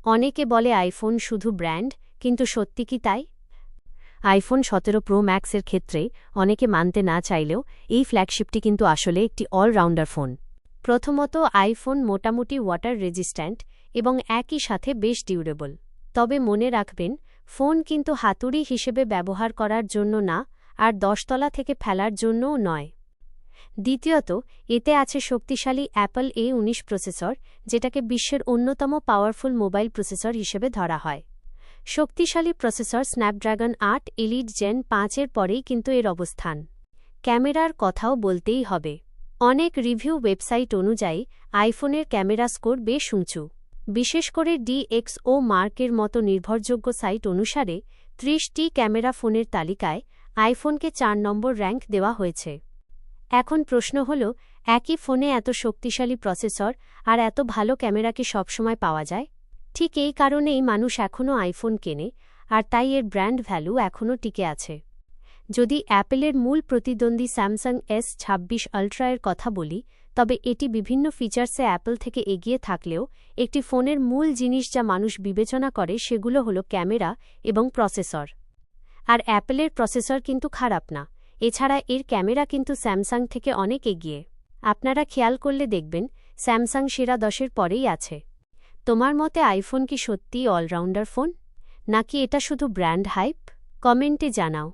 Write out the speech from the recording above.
অনেকে বলে আইফোন শুধু ব্র্যান্ড, কিন্তু সত্যি কি তাই? আইফোন 17 প্রো ম্যাক্সের ক্ষেত্রে অনেকে মানতে না চাইলেও এই ফ্ল্যাগশিপটি কিন্তু আসলে একটি অলরাউন্ডার ফোন। প্রথমত, আইফোন মোটামুটি ওয়াটার রেজিস্ট্যান্ট এবং একই সাথে বেশ ডিউরেবল। তবে মনে রাখবেন, ফোন কিন্তু হাতুড়ি হিসেবে ব্যবহার করার জন্য না, আর 10 তলা থেকে ফেলার জন্যও নয়। দ্বিতীয়ত, এতে আছে শক্তিশালী অ্যাপল A19 প্রসেসর, যেটাকে বিশ্বের অন্যতম পাওয়ারফুল মোবাইল প্রসেসর হিসেবে ধরা হয়। শক্তিশালী প্রসেসর স্ন্যাপড্রাগন 8 এলিট জেন 5-এর পরেই কিন্তু এর অবস্থান। ক্যামেরার কথাও বলতেই হবে। অনেক রিভিউ ওয়েবসাইট অনুযায়ী আইফোনের ক্যামেরা স্কোর বেশ উঁচু। বিশেষ করে DxO মার্কের মতো নির্ভরযোগ্য সাইট অনুসারে 30টি ক্যামেরা ফোনের তালিকায় আইফোনকে 4 নম্বর র্যাঙ্ক দেওয়া হয়েছে। এখন প্রশ্ন হল, একই ফোনে এত শক্তিশালী প্রসেসর আর এত ভালো ক্যামেরা কি সবসময় পাওয়া যায়? ঠিক এই কারণেই মানুষ এখনও আইফোন কেনে, আর তাই এর ব্র্যান্ড ভ্যালু এখনও টিকে আছে। যদি অ্যাপলের মূল প্রতিদ্বন্দ্বী স্যামসাং S26 আল্ট্রা এর কথা বলি, তবে এটি বিভিন্ন ফিচার্সে অ্যাপল থেকে এগিয়ে থাকলেও একটি ফোনের মূল জিনিস যা মানুষ বিবেচনা করে সেগুলো হলো ক্যামেরা এবং প্রসেসর। আর অ্যাপলের প্রসেসর কিন্তু খারাপ না, এছাড়া এর ক্যামেরা কিন্তু স্যামসাং থেকে অনেক এগিয়ে। আপনারা খেয়াল করলে দেখবেন, স্যামসাং সেরা 10-এর পরেই আছে। তোমার মতে আইফোন কি সত্যিই অলরাউন্ডার ফোন, নাকি এটা শুধু ব্র্যান্ড হাইপ? কমেন্টে জানাও।